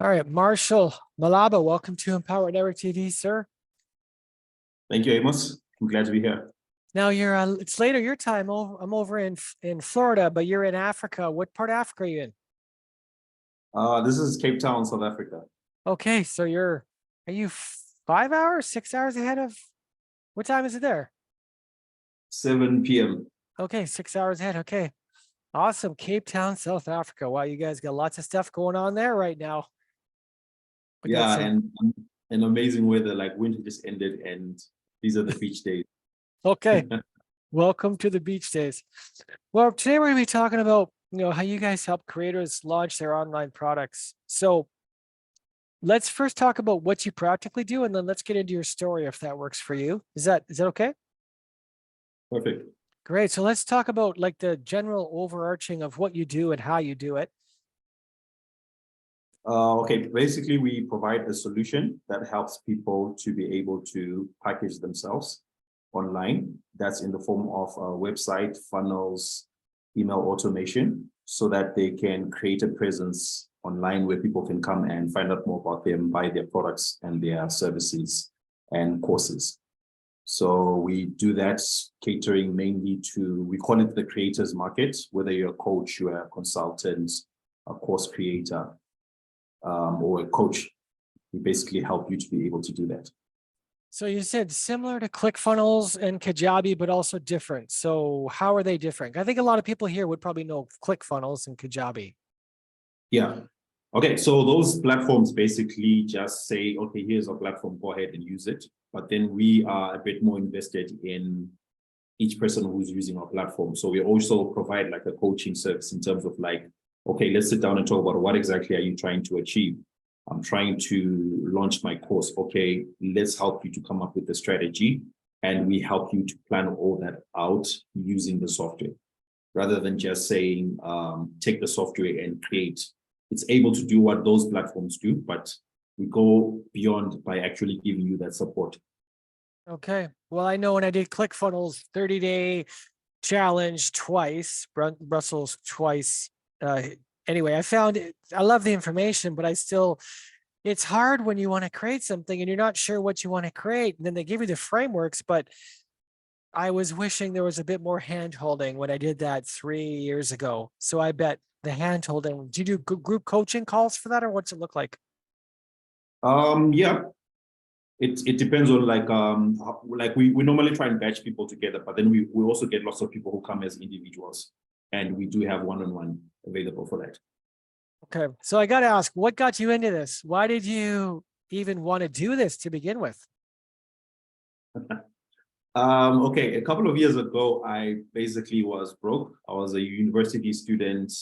All right, Marshall Malaba, welcome to Empower Network TV, sir. Thank you, Amos. I'm glad to be here. Now you're it's later your time. I'm over in Florida, but you're in Africa. What part of Africa are you in? This is Cape Town, South Africa. Okay, so are you 5 hours, 6 hours ahead of what time is it there? 7 p.m. Okay, 6 hours ahead. Okay. Awesome. Cape Town, South Africa. Wow, you guys got lots of stuff going on there right now. Yeah, and amazing weather, like winter just ended and these are the beach days. Okay. Welcome to the beach days. Well, today we're going to be talking about, how you guys help creators launch their online products. So let's first talk about what you practically do, and then let's get into your story if that works for you. Is that okay? Perfect. Great. So let's talk about like the general overarching of what you do and how you do it. Okay, basically we provide a solution that helps people to be able to package themselves online. That's in the form of a website, funnels, email automation, so that they can create a presence online where people can come and find out more about them, buy their products and their services and courses. So we do that catering mainly to, we call it the creators market, whether you're a coach, you're a consultant, a course creator, or a coach. We basically help you to be able to do that. So you said similar to ClickFunnels and Kajabi, but also different. So how are they different? I think a lot of people here would probably know ClickFunnels and Kajabi. Yeah. Okay, so those platforms basically just say, okay, here's a platform, go ahead and use it. But then we are a bit more invested in each person who's using our platform. So we also provide like a coaching service in terms of like, okay, let's sit down and talk about what exactly are you trying to achieve? I'm trying to launch my course. Okay, let's help you to come up with the strategy. And we help you to plan all that out using the software. Rather than just saying, take the software and create. It's able to do what those platforms do, but we go beyond by actually giving you that support. Okay. Well, I know when I did ClickFunnels 30-day challenge twice, Brussels twice. Anyway, I found it, I love the information, but it's hard when you want to create something and you're not sure what you want to create. And then they give you the frameworks, but I was wishing there was a bit more hand holding when I did that 3 years ago. So I bet the hand holding, do you do group coaching calls for that, or what's it look like? Yeah, it depends on like we normally try and batch people together, but then we also get lots of people who come as individuals, and we do have one-on-one available for that. Okay, so I got to ask, what got you into this? Why did you even want to do this to begin with? Okay, a couple of years ago, I basically was broke. I was a university student.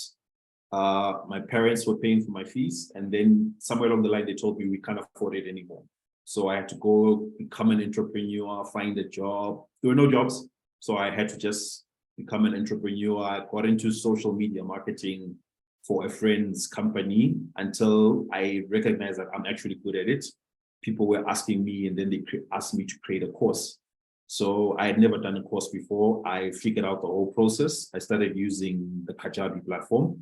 My parents were paying for my fees, and then somewhere along the line, they told me we can't afford it anymore. So I had to go become an entrepreneur, find a job. There were no jobs, so I had to just become an entrepreneur. I got into social media marketing for a friend's company until I recognized that I'm actually good at it. People were asking me, and then they asked me to create a course. So I had never done a course before. I figured out the whole process. I started using the Kajabi platform,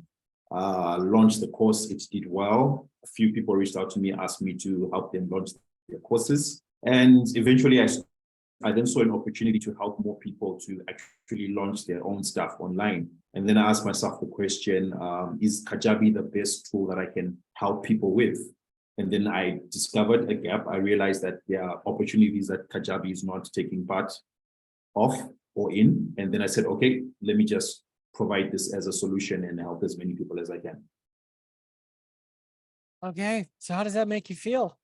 launched the course. It did well. A few people reached out to me, asked me to help them launch their courses. And eventually I then saw an opportunity to help more people to actually launch their own stuff online. And then I asked myself the question, is Kajabi the best tool that I can help people with? And then I discovered a gap. I realized that there are opportunities that Kajabi is not taking part of or in. And then I said, okay, let me just provide this as a solution and help as many people as I can. Okay, so how does that make you feel?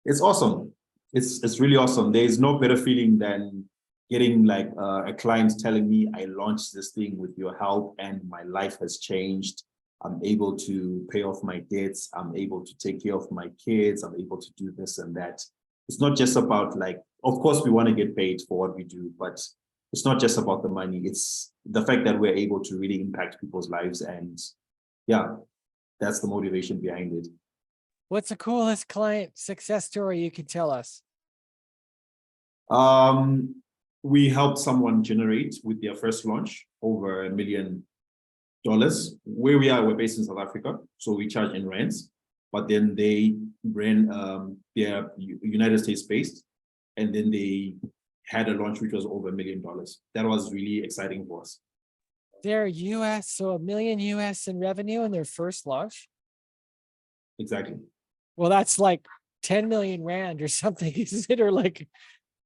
It's awesome. It's really awesome. There's no better feeling than getting like a client telling me I launched this thing with your help and my life has changed. I'm able to pay off my debts. I'm able to take care of my kids. I'm able to do this and that. It's not just about like, of course we want to get paid for what we do, but it's not just about the money. It's the fact that we're able to really impact people's lives. And yeah, that's the motivation behind it. What's the coolest client success story you can tell us? We helped someone generate with their first launch over $1 million. Where we are, we're based in South Africa, so we charge in rands. but then they ran their United States based, and then they had a launch which was over $1 million. That was really exciting for us. They're US, so $1 million US in revenue in their first launch. Exactly. Well, that's like 10 million Rand or something, is it? Or like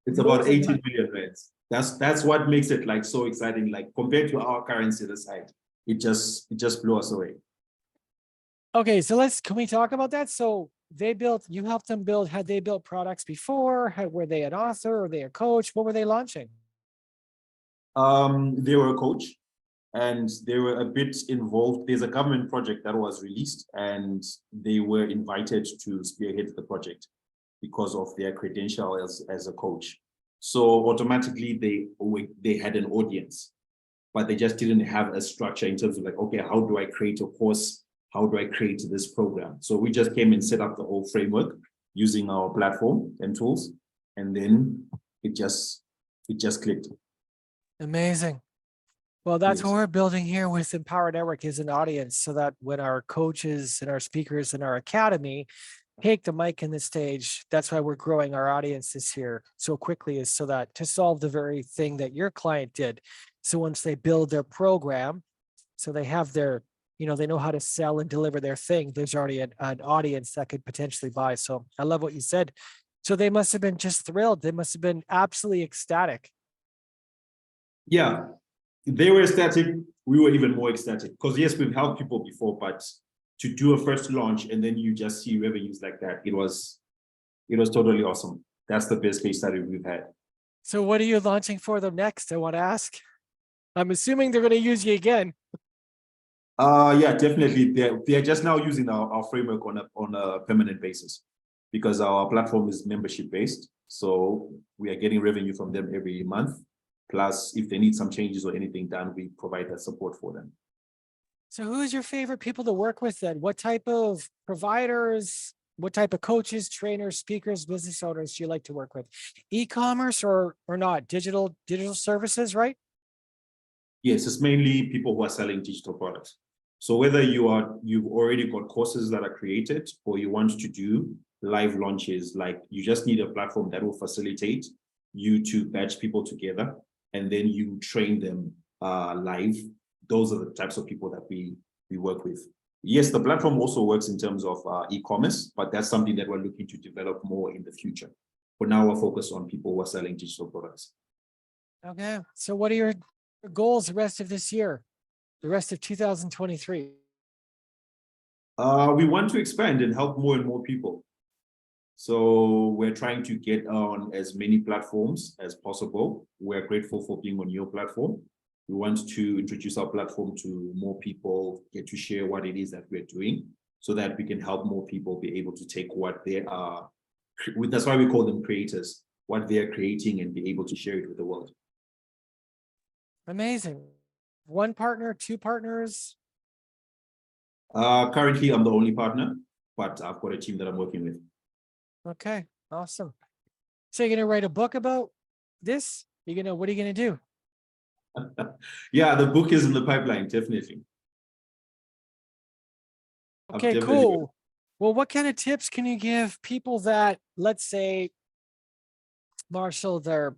It's more about than 18 that. million rands. That's what makes it like so exciting. Like compared to our currency aside, it just blew us away. Okay, so can we talk about that? So you helped them build, had they built products before? Were they an author? Or they a coach? What were they launching? They were a coach and they were a bit involved. There's a government project that was released and they were invited to spearhead the project because of their credential as a coach. So automatically they had an audience, but they just didn't have a structure in terms of like, okay, how do I create a course? How do I create this program? So we just came and set up the whole framework using our platform and tools, and then it just clicked. Amazing. Well, that's what Yes. we're building here with Empower Network, is an audience, so that when our coaches and our speakers in our academy take the mic and the stage, that's why we're growing our audiences here so quickly, is so that to solve the very thing that your client did. So once they build their program, so they have their, they know how to sell and deliver their thing, there's already an audience that could potentially buy. So I love what you said. So they must have been just thrilled. They must have been absolutely ecstatic. Yeah, they were ecstatic. We were even more ecstatic because yes, we've helped people before, but to do a first launch and then you just see revenues like that, it was totally awesome. That's the best case study we've had. So what are you launching for them next? I want to ask. I'm assuming they're going to use you again. Yeah, definitely. They're just now using our framework on a permanent basis because our platform is membership based. So we are getting revenue from them every month. Plus, if they need some changes or anything done, we provide that support for them. So who's your favorite people to work with then? What type of providers, what type of coaches, trainers, speakers, business owners do you like to work with? E-commerce or not? Digital services, right? Yes, it's mainly people who are selling digital products. So whether you've already got courses that are created or you want to do live launches, like you just need a platform that will facilitate you to batch people together and then you train them live. Those are the types of people that we work with. Yes, the platform also works in terms of e-commerce, but that's something that we're looking to develop more in the future. For now, we're focused on people who are selling digital products. Okay. So what are your goals the rest of this year, the rest of 2023? We want to expand and help more and more people. So we're trying to get on as many platforms as possible. We're grateful for being on your platform. We want to introduce our platform to more people, get to share what it is that we're doing so that we can help more people be able to take what they are. That's why we call them creators, what they are creating and be able to share it with the world. Amazing. One partner, two partners? Currently, I'm the only partner, but I've got a team that I'm working with. Okay, awesome. So you're going to write a book about this? What are you going to do? Yeah, the book is in the pipeline, definitely. Okay, cool. Well, what kind of tips can you give people that, let's say, Marshall, they're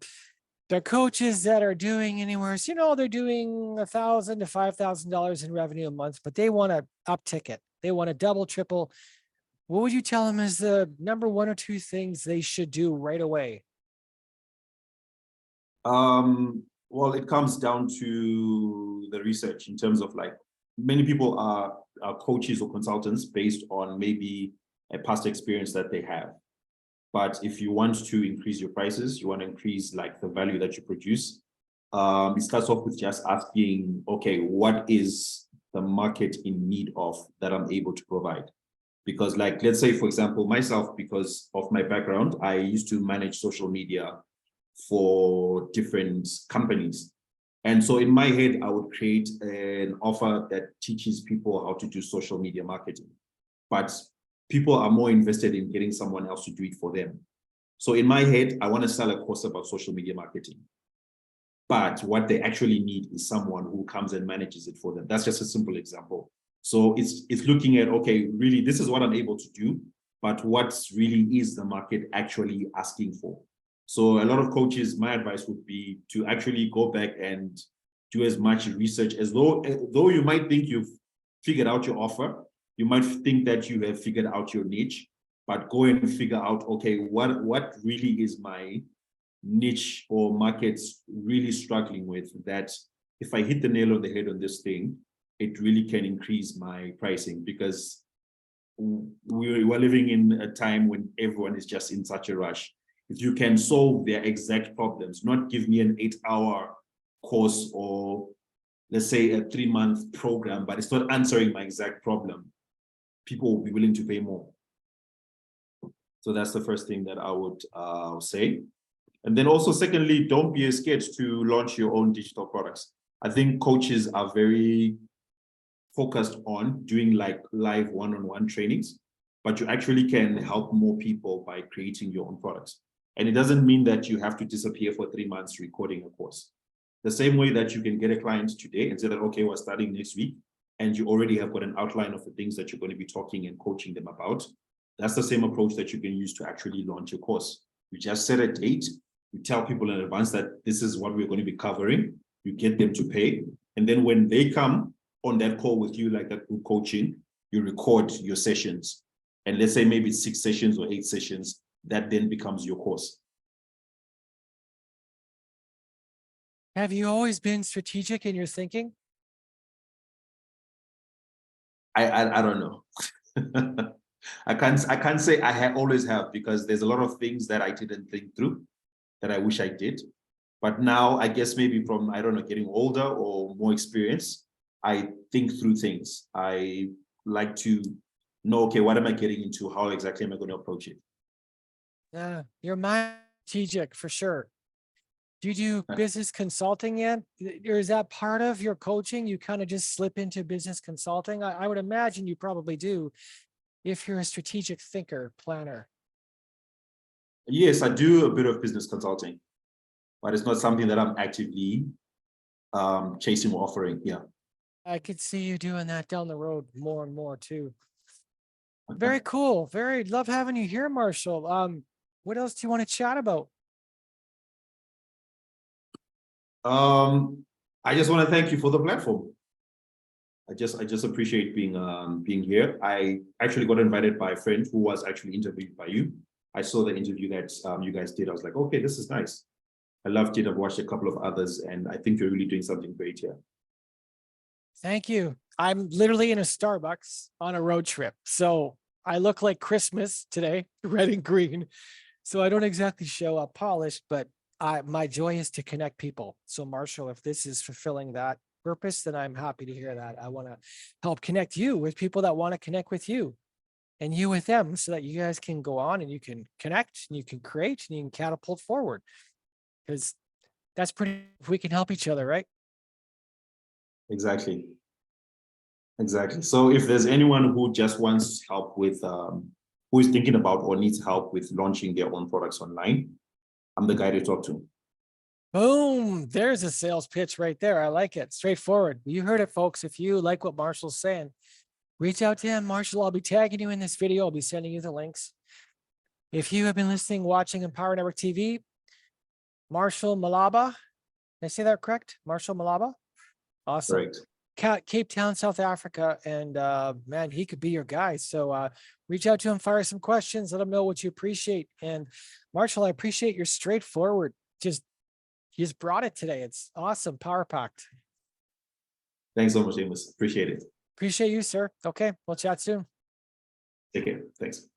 coaches that are doing anywhere, they're doing $1,000 to $5,000 in revenue a month, but they want to uptick it. They want to double, triple. What would you tell them is the number one or two things they should do right away? Well, it comes down to the research in terms of like many people are coaches or consultants based on maybe a past experience that they have. But if you want to increase your prices, you want to increase like the value that you produce, it starts off with just asking, okay, what is the market in need of that I'm able to provide? Because like, let's say, for example, myself, because of my background, I used to manage social media for different companies. And so in my head, I would create an offer that teaches people how to do social media marketing. But people are more invested in getting someone else to do it for them. So in my head, I want to sell a course about social media marketing. But what they actually need is someone who comes and manages it for them. That's just a simple example. So it's looking at, okay, really, this is what I'm able to do, but what really is the market actually asking for? So a lot of coaches, my advice would be to actually go back and do as much research as though you might think you've figured out your offer, you might think that you have figured out your niche, but go and figure out, okay, what really is my niche or markets really struggling with, that if I hit the nail on the head on this thing, it really can increase my pricing, because we're living in a time when everyone is just in such a rush. If you can solve their exact problems, not give me an 8-hour course or let's say a 3-month program, but it's not answering my exact problem, people will be willing to pay more. So that's the first thing that I would say. And then also, secondly, don't be scared to launch your own digital products. I think coaches are very focused on doing like live one-on-one trainings, but you actually can help more people by creating your own products. And it doesn't mean that you have to disappear for 3 months recording a course. The same way that you can get a client today and say that, okay, we're starting next week, and you already have got an outline of the things that you're going to be talking and coaching them about. That's the same approach that you can use to actually launch your course. You just set a date, you tell people in advance that this is what we're going to be covering, you get them to pay, and then when they come on that call with you, like that group coaching, you record your sessions. And let's say maybe 6 sessions or 8 sessions, that then becomes your course. Have you always been strategic in your thinking? I don't know. I can't say I always have, because there's a lot of things that I didn't think through that I wish I did. But now I guess maybe from, I don't know, getting older or more experience, I think through things. I like to know, okay, what am I getting into? How exactly am I going to approach it? Yeah, you're my strategic for sure. Do you do business consulting yet? Or is that part of your coaching? You kind of just slip into business consulting? I would imagine you probably do if you're a strategic thinker, planner. Yes, I do a bit of business consulting, but it's not something that I'm actively chasing or offering. Yeah. I could see you doing that down the road more and more too. Very cool. Very love having you here, Marshall. What else do you want to chat about? I just want to thank you for the platform. I just appreciate being here. I actually got invited by a friend who was actually interviewed by you. I saw the interview that you guys did. I was like, okay, this is nice. I loved it. I've watched a couple of others, and I think you're really doing something great here. Thank you. I'm literally in a Starbucks on a road trip. So I look like Christmas today, red and green. So I don't exactly show up polished, but my joy is to connect people. So Marshall, if this is fulfilling that purpose, then I'm happy to hear that. I want to help connect you with people that want to connect with you and you with them, so that you guys can go on and you can connect and you can create and you can catapult forward. Because that's pretty, if we can help each other, right? Exactly. Exactly. So if there's anyone who just wants help with, who is thinking about or needs help with launching their own products online, I'm the guy to talk to. Boom. There's a sales pitch right there. I like it. Straightforward. You heard it, folks. If you like what Marshall's saying, reach out to him. Marshall, I'll be tagging you in this video. I'll be sending you the links. If you have been listening, watching Empower Network TV, Marshall Malaba, did I say that correct? Marshall Malaba? Awesome. Correct. Cape Town, South Africa. And man, he could be your guy. So reach out to him, fire some questions, let him know what you appreciate. And Marshall, I appreciate your straightforward, you just brought it today. It's awesome. Power packed. Thanks so much, Amos. Appreciate it. Appreciate you, sir. Okay, we'll chat soon. Take care. Thanks.